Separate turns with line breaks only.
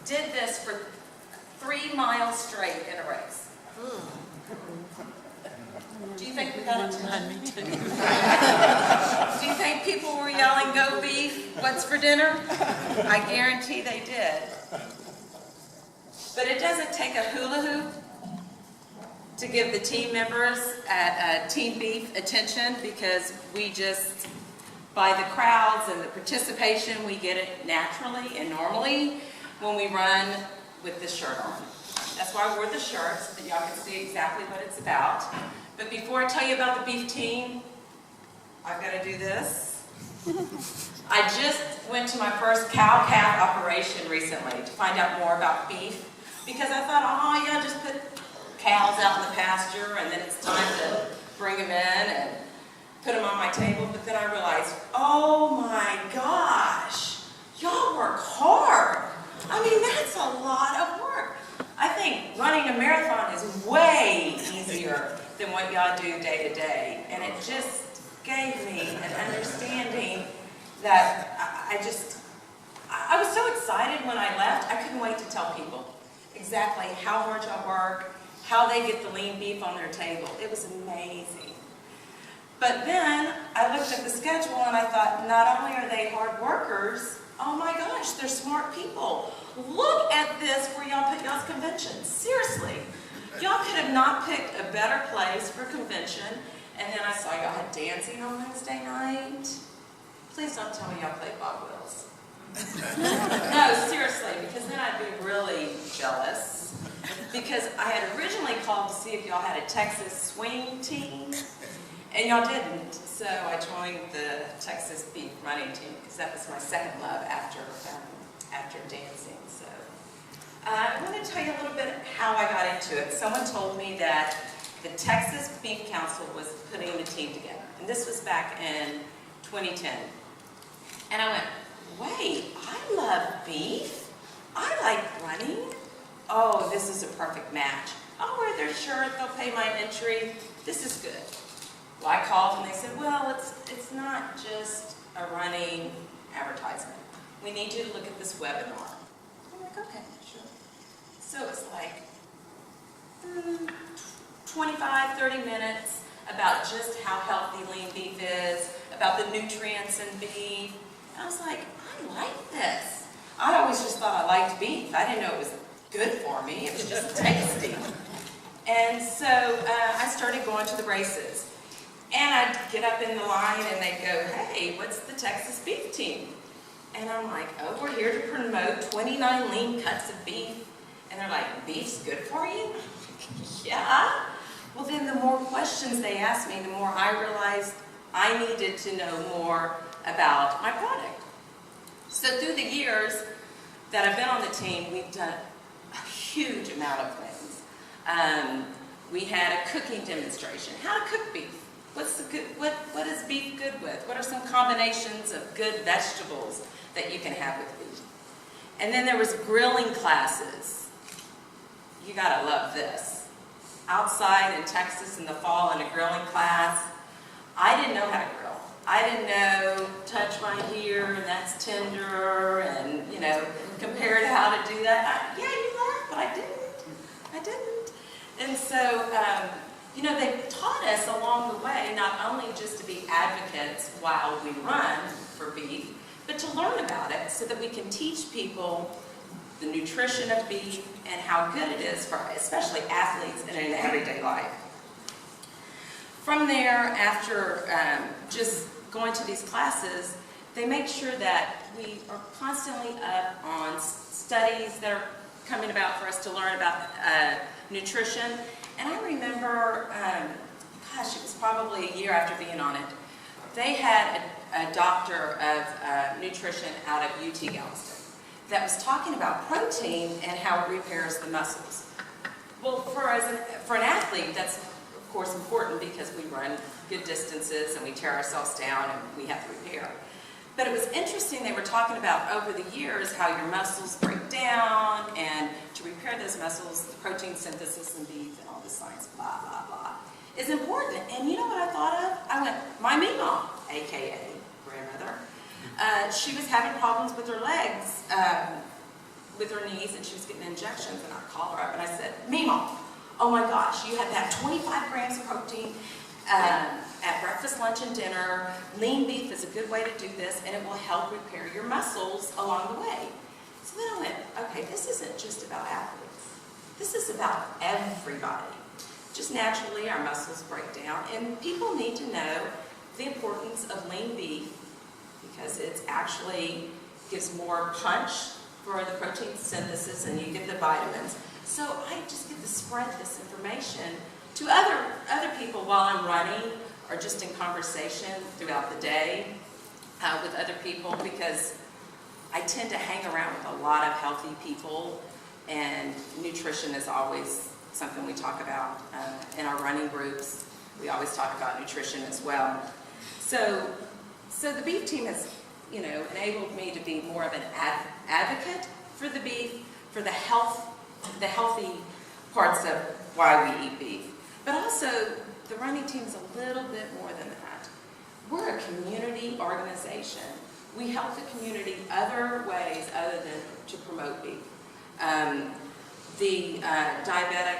did this for 3 miles straight in a race. Do you think we got it done? Do you think people were yelling, "Go beef, what's for dinner"? I guarantee they did. But it doesn't take a hula hoop to give the team members at Team Beef attention, because we just, by the crowds and the participation, we get it naturally and normally when we run with the shirt on. That's why I wore the shirt, so that y'all can see exactly what it's about. But before I tell you about the beef team, I've got to do this. I just went to my first cow-calf operation recently to find out more about beef, because I thought, oh yeah, just put cows out in the pasture and then it's time to bring them in and put them on my table. But then I realized, oh my gosh, y'all work hard. I mean, that's a lot of work. I think running a marathon is way easier than what y'all do day to day. And it just gave me an understanding that I was so excited when I left, I couldn't wait to tell people exactly how hard y'all work, how they get the lean beef on their table. It was amazing. But then I looked at the schedule and I thought, not only are they hard workers, oh my gosh, they're smart people. Look at this where y'all put y'all's convention. Seriously. Y'all could have not picked a better place for convention. And then I saw y'all had dancing on Wednesday night. Please don't tell me y'all played Bob Wills. No, seriously, because then I'd be really jealous. Because I had originally called to see if y'all had a Texas swing team, and y'all didn't. So I joined the Texas beef running team, because that was my second love after dancing. So I want to tell you a little bit how I got into it. Someone told me that the Texas Beef Council was putting the team together, and this was back in 2010. And I went, wait, I love beef. I like running. Oh, this is a perfect match. I'll wear their shirt, they'll pay my entry. This is good. Well, I called and they said, well, it's not just a running advertisement. We need you to look at this webinar. I'm like, okay, sure. So it's like 25, 30 minutes about just how healthy lean beef is, about the nutrients in beef. And I was like, I like this. I always just thought I liked beef. I didn't know it was good for me. It was just tasty. And so I started going to the races. And I'd get up in the line and they'd go, hey, what's the Texas beef team? And I'm like, oh, we're here to promote 29 lean cuts of beef. And they're like, beef's good for you? Yeah. Well, then the more questions they asked me, the more I realized I needed to know more about my product. So through the years that I've been on the team, we've done a huge amount of things. We had a cooking demonstration, how to cook beef. What is beef good with? What are some combinations of good vegetables that you can have with beef? And then there was grilling classes. You gotta love this. Outside in Texas in the fall in a grilling class, I didn't know how to grill. I didn't know, touch right here and that's tender, and compare to how to do that. Yeah, you laugh, but I didn't. And so, they taught us along the way not only just to be advocates while we run for beef, but to learn about it so that we can teach people the nutrition of beef and how good it is for especially athletes in an everyday life. From there, after just going to these classes, they make sure that we are constantly up on studies that are coming about for us to learn about nutrition. And I remember, it was probably a year after being on it, they had a doctor of nutrition out of UT Galveston that was talking about protein and how it repairs the muscles. Well, for an athlete, that's of course important because we run good distances and we tear ourselves down and we have to repair. But it was interesting, they were talking about over the years how your muscles break down, and to repair those muscles, the protein synthesis in beef and all this science, blah, blah, blah, is important. And you know what I thought of? I went, my Meemaw, aka grandmother, she was having problems with her legs with her knees and she was getting injections, and I called her up and I said, Mima, oh my gosh, you had that 25 grams of protein at breakfast, lunch, and dinner. Lean beef is a good way to do this, and it will help repair your muscles along the way. So then I went, okay, this isn't just about athletes. This is about everybody. Just naturally, our muscles break down, and people need to know the importance of lean beef because it actually gives more punch for the protein synthesis, and you get the vitamins. So I just get to spread this information to other people while I'm running or just in conversation throughout the day with other people, because I tend to hang around with a lot of healthy people, and nutrition is always something we talk about in our running groups. We always talk about nutrition as well. So the beef team has, enabled me to be more of an advocate for the beef, for the healthy parts of why we eat beef. But also, the running team is a little bit more than that. We're a community organization. We help the community other ways other than to promote beef. The diabetic